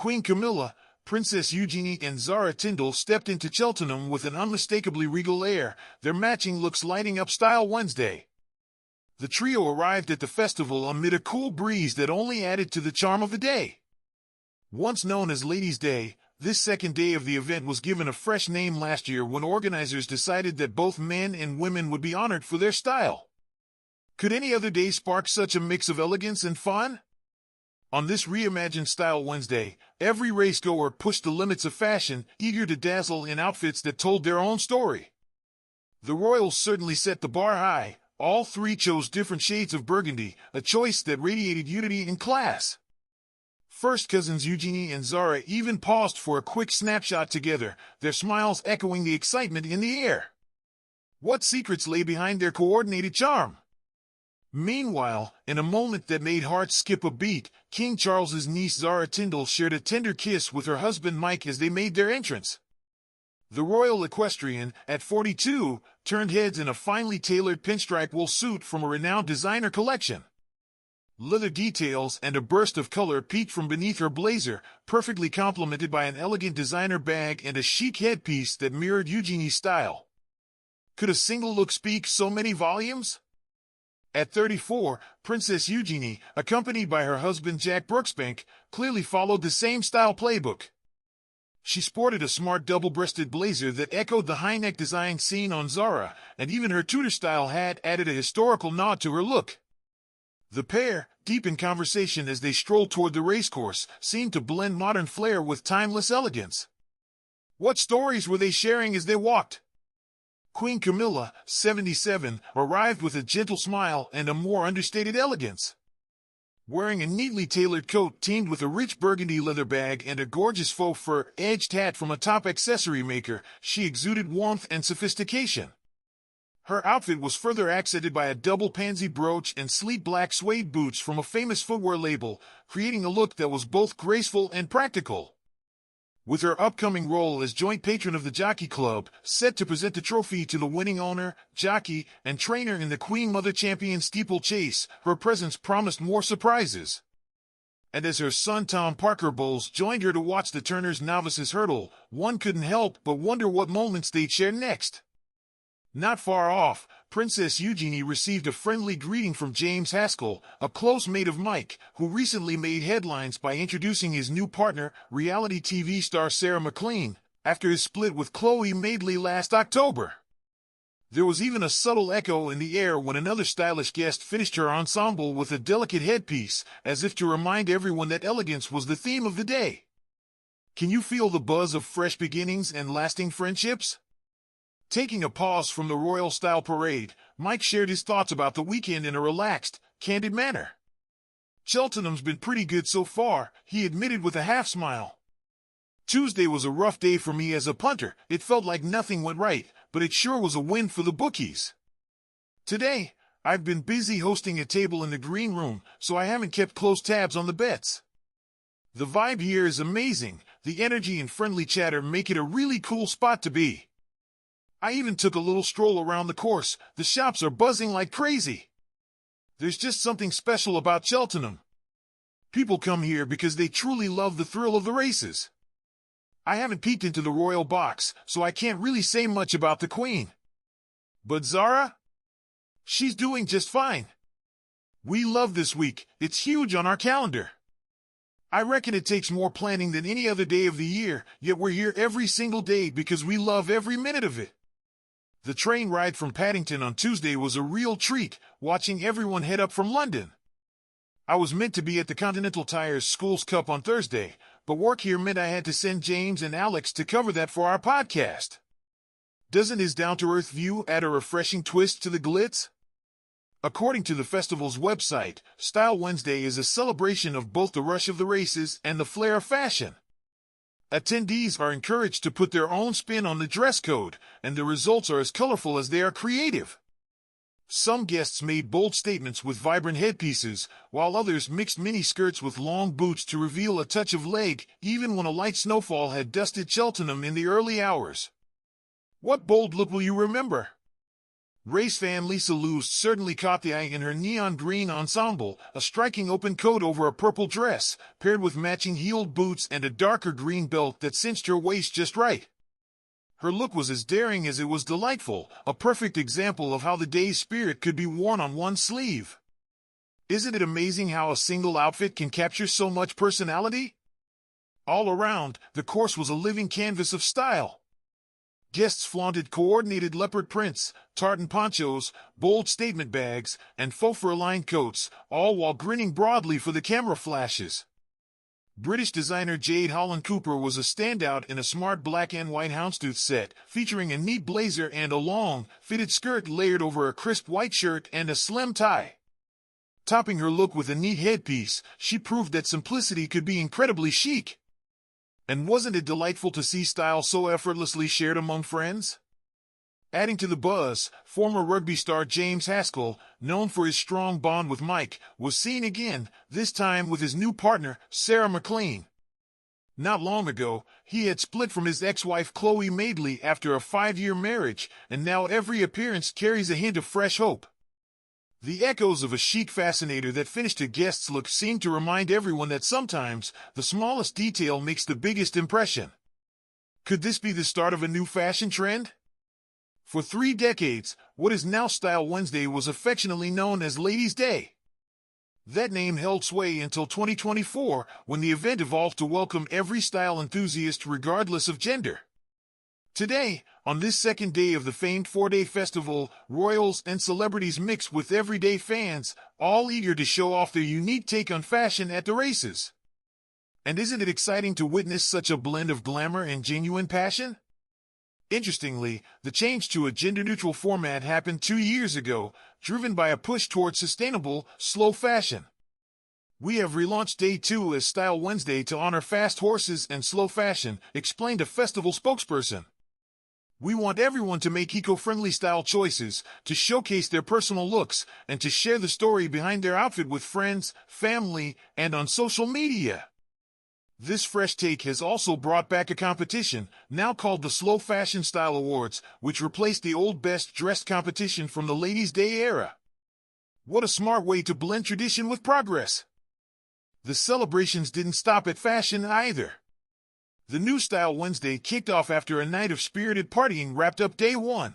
Queen Camilla, Princess Eugenie and Zara Tindall stepped into Cheltenham with an unmistakably regal air, their matching looks lighting up Style Wednesday. The trio arrived at the festival amid a cool breeze that only added to the charm of the day. Once known as Ladies' Day, this second day of the event was given a fresh name last year when organizers decided that both men and women would be honored for their style. Could any other day spark such a mix of elegance and fun? On this reimagined Style Wednesday, every racegoer pushed the limits of fashion, eager to dazzle in outfits that told their own story. The royals certainly set the bar high. All three chose different shades of burgundy, a choice that radiated unity and class. First cousins Eugenie and Zara even paused for a quick snapshot together, their smiles echoing the excitement in the air. What secrets lay behind their coordinated charm? Meanwhile, in a moment that made hearts skip a beat, King Charles's niece Zara Tindall shared a tender kiss with her husband Mike as they made their entrance. The royal equestrian, at 42, turned heads in a finely tailored pinstripe wool suit from a renowned designer collection. Leather details and a burst of color peeked from beneath her blazer, perfectly complemented by an elegant designer bag and a chic headpiece that mirrored Eugenie's style. Could a single look speak so many volumes? At 34, Princess Eugenie, accompanied by her husband Jack Brooksbank, clearly followed the same style playbook. She sported a smart double-breasted blazer that echoed the high-neck design seen on Zara, and even her Tudor-style hat added a historical nod to her look. The pair, deep in conversation as they strolled toward the racecourse, seemed to blend modern flair with timeless elegance. What stories were they sharing as they walked? Queen Camilla, 77, arrived with a gentle smile and a more understated elegance. Wearing a neatly tailored coat teamed with a rich burgundy leather bag and a gorgeous faux fur edged hat from a top accessory maker, she exuded warmth and sophistication. Her outfit was further accented by a double pansy brooch and sleek black suede boots from a famous footwear label, creating a look that was both graceful and practical. With her upcoming role as joint patron of the Jockey Club, set to present the trophy to the winning owner, jockey, and trainer in the Queen Mother Champion steeplechase, her presence promised more surprises. And as her son Tom Parker Bowles joined her to watch the Turners novices hurdle, one couldn't help but wonder what moments they'd share next. Not far off, Princess Eugenie received a friendly greeting from James Haskell, a close mate of Mike, who recently made headlines by introducing his new partner, reality TV star Sarah McLean, after his split with Chloe Madeley last October. There was even a subtle echo in the air when another stylish guest finished her ensemble with a delicate headpiece, as if to remind everyone that elegance was the theme of the day. Can you feel the buzz of fresh beginnings and lasting friendships? Taking a pause from the royal style parade, Mike shared his thoughts about the weekend in a relaxed, candid manner. Cheltenham's been pretty good so far, he admitted with a half smile. Tuesday was a rough day for me as a punter. It felt like nothing went right, but it sure was a win for the bookies. Today, I've been busy hosting a table in the green room, so I haven't kept close tabs on the bets. The vibe here is amazing. The energy and friendly chatter make it a really cool spot to be. I even took a little stroll around the course. The shops are buzzing like crazy. There's just something special about Cheltenham. People come here because they truly love the thrill of the races. I haven't peeked into the royal box, so I can't really say much about the Queen. But Zara? She's doing just fine. We love this week. It's huge on our calendar. I reckon it takes more planning than any other day of the year, yet we're here every single day because we love every minute of it. The train ride from Paddington on Tuesday was a real treat, watching everyone head up from London. I was meant to be at the Continental Tires Schools Cup on Thursday, but work here meant I had to send James and Alex to cover that for our podcast. Doesn't his down-to-earth view add a refreshing twist to the glitz? According to the festival's website, Style Wednesday is a celebration of both the rush of the races and the flair of fashion. Attendees are encouraged to put their own spin on the dress code, and the results are as colorful as they are creative. Some guests made bold statements with vibrant headpieces, while others mixed mini-skirts with long boots to reveal a touch of leg, even when a light snowfall had dusted Cheltenham in the early hours. What bold look will you remember? Race fan Lisa Luz certainly caught the eye in her neon green ensemble, a striking open coat over a purple dress, paired with matching heeled boots and a darker green belt that cinched her waist just right. Her look was as daring as it was delightful, a perfect example of how the day's spirit could be worn on one sleeve. Isn't it amazing how a single outfit can capture so much personality? All around, the course was a living canvas of style. Guests flaunted coordinated leopard prints, tartan ponchos, bold statement bags, and faux fur-lined coats, all while grinning broadly for the camera flashes. British designer Jade Holland Cooper was a standout in a smart black and white houndstooth set, featuring a neat blazer and a long, fitted skirt layered over a crisp white shirt and a slim tie. Topping her look with a neat headpiece, she proved that simplicity could be incredibly chic. And wasn't it delightful to see style so effortlessly shared among friends? Adding to the buzz, former rugby star James Haskell, known for his strong bond with Mike, was seen again, this time with his new partner, Sarah McLean. Not long ago, he had split from his ex-wife Chloe Madeley after a 5-year marriage, and now every appearance carries a hint of fresh hope. The echoes of a chic fascinator that finished a guest's look seemed to remind everyone that sometimes the smallest detail makes the biggest impression. Could this be the start of a new fashion trend? For 3 decades, what is now Style Wednesday was affectionately known as Ladies' Day. That name held sway until 2024, when the event evolved to welcome every style enthusiast regardless of gender. Today, on this second day of the famed 4-day festival, royals and celebrities mix with everyday fans, all eager to show off their unique take on fashion at the races. And isn't it exciting to witness such a blend of glamour and genuine passion? Interestingly, the change to a gender-neutral format happened 2 years ago, driven by a push towards sustainable, slow fashion. We have relaunched Day 2 as Style Wednesday to honor fast horses and slow fashion, explained a festival spokesperson. We want everyone to make eco-friendly style choices, to showcase their personal looks, and to share the story behind their outfit with friends, family, and on social media. This fresh take has also brought back a competition, now called the Slow Fashion Style Awards, which replaced the old Best Dressed competition from the Ladies' Day era. What a smart way to blend tradition with progress! The celebrations didn't stop at fashion either. The new Style Wednesday kicked off after a night of spirited partying wrapped up Day 1.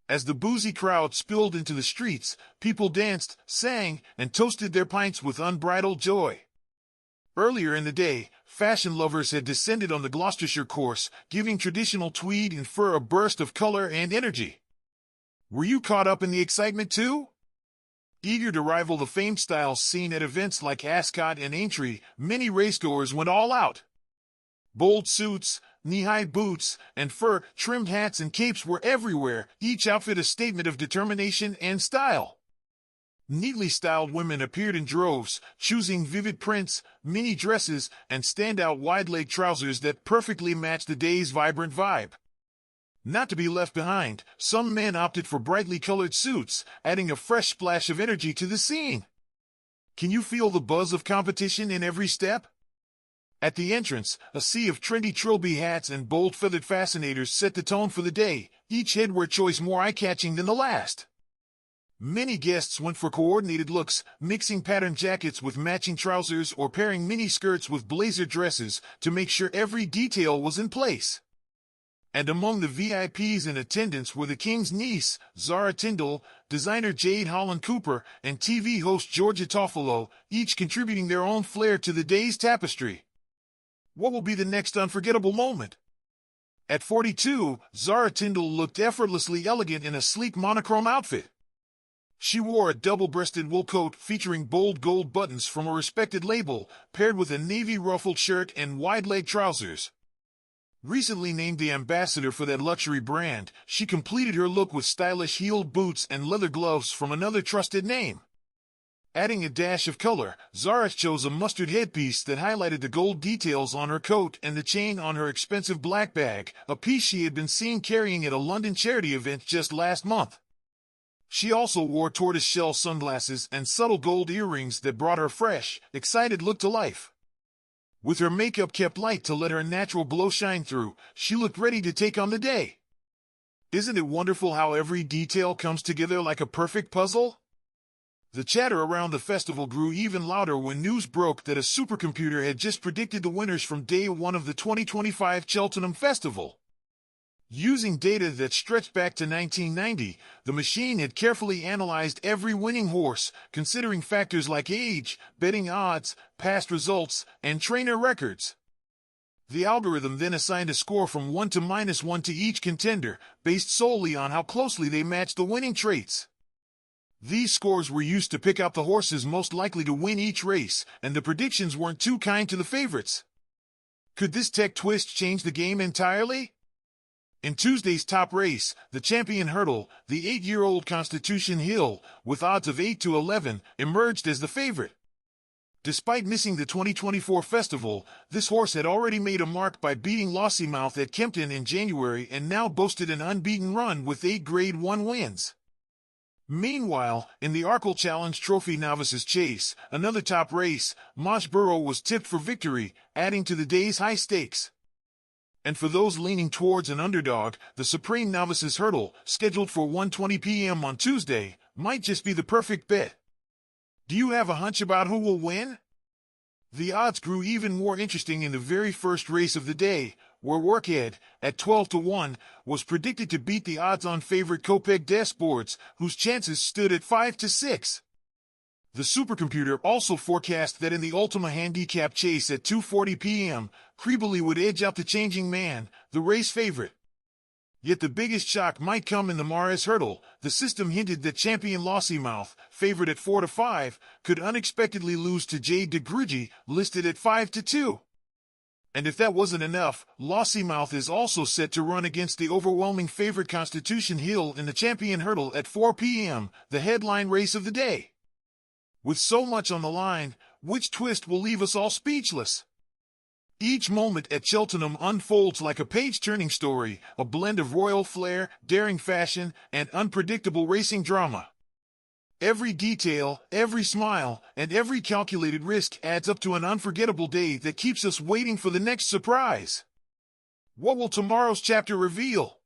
As the boozy crowd spilled into the streets, people danced, sang, and toasted their pints with unbridled joy. Earlier in the day, fashion lovers had descended on the Gloucestershire course, giving traditional tweed and fur a burst of color and energy. Were you caught up in the excitement too? Eager to rival the famed styles seen at events like Ascot and Aintree, many racegoers went all out. Bold suits, knee-high boots, and fur-trimmed hats and capes were everywhere, each outfit a statement of determination and style. Neatly styled women appeared in droves, choosing vivid prints, mini dresses, and standout wide-leg trousers that perfectly matched the day's vibrant vibe. Not to be left behind, some men opted for brightly colored suits, adding a fresh splash of energy to the scene. Can you feel the buzz of competition in every step? At the entrance, a sea of trendy trilby hats and bold feathered fascinators set the tone for the day, each headwear choice more eye-catching than the last. Many guests went for coordinated looks, mixing patterned jackets with matching trousers or pairing mini skirts with blazer dresses to make sure every detail was in place. And among the VIPs in attendance were the King's niece, Zara Tindall, designer Jade Holland Cooper, and TV host Georgia Toffolo, each contributing their own flair to the day's tapestry. What will be the next unforgettable moment? At 42, Zara Tindall looked effortlessly elegant in a sleek monochrome outfit. She wore a double-breasted wool coat featuring bold gold buttons from a respected label, paired with a navy ruffled shirt and wide-leg trousers. Recently named the ambassador for that luxury brand, she completed her look with stylish heeled boots and leather gloves from another trusted name. Adding a dash of color, Zara chose a mustard headpiece that highlighted the gold details on her coat and the chain on her expensive black bag, a piece she had been seen carrying at a London charity event just last month. She also wore tortoise-shell sunglasses and subtle gold earrings that brought her fresh, excited look to life. With her makeup kept light to let her natural glow shine through, she looked ready to take on the day. Isn't it wonderful how every detail comes together like a perfect puzzle? The chatter around the festival grew even louder when news broke that a supercomputer had just predicted the winners from day one of the 2025 Cheltenham Festival. Using data that stretched back to 1990, the machine had carefully analyzed every winning horse, considering factors like age, betting odds, past results, and trainer records. The algorithm then assigned a score from 1 to -1 to each contender, based solely on how closely they matched the winning traits. These scores were used to pick out the horses most likely to win each race, and the predictions weren't too kind to the favorites. Could this tech twist change the game entirely? In Tuesday's top race, the champion hurdle, the 8-year-old Constitution Hill, with odds of 8 to 11, emerged as the favorite. Despite missing the 2024 festival, this horse had already made a mark by beating Lossiemouth at Kempton in January and now boasted an unbeaten run with 8 Grade 1 wins. Meanwhile, in the Arkle Challenge Trophy Novices Chase, another top race, Moshborough was tipped for victory, adding to the day's high stakes. And for those leaning towards an underdog, the Supreme Novices Hurdle, scheduled for 1:20 p.m. on Tuesday, might just be the perfect bet. Do you have a hunch about who will win? The odds grew even more interesting in the very first race of the day, where Workhead, at 12 to 1, was predicted to beat the odds-on favorite Copeg Dashboards, whose chances stood at 5 to 6. The supercomputer also forecast that in the Ultima Handicap Chase at 2:40 p.m., Creebly would edge out the Changing Man, the race favorite. Yet the biggest shock might come in the Mares Hurdle. The system hinted that champion Lossiemouth, favored at 4 to 5, could unexpectedly lose to Jade de Grugy, listed at 5 to 2. And if that wasn't enough, Lossiemouth is also set to run against the overwhelming favorite Constitution Hill in the Champion Hurdle at 4 p.m., the headline race of the day. With so much on the line, which twist will leave us all speechless? Each moment at Cheltenham unfolds like a page-turning story, a blend of royal flair, daring fashion, and unpredictable racing drama. Every detail, every smile, and every calculated risk adds up to an unforgettable day that keeps us waiting for the next surprise. What will tomorrow's chapter reveal?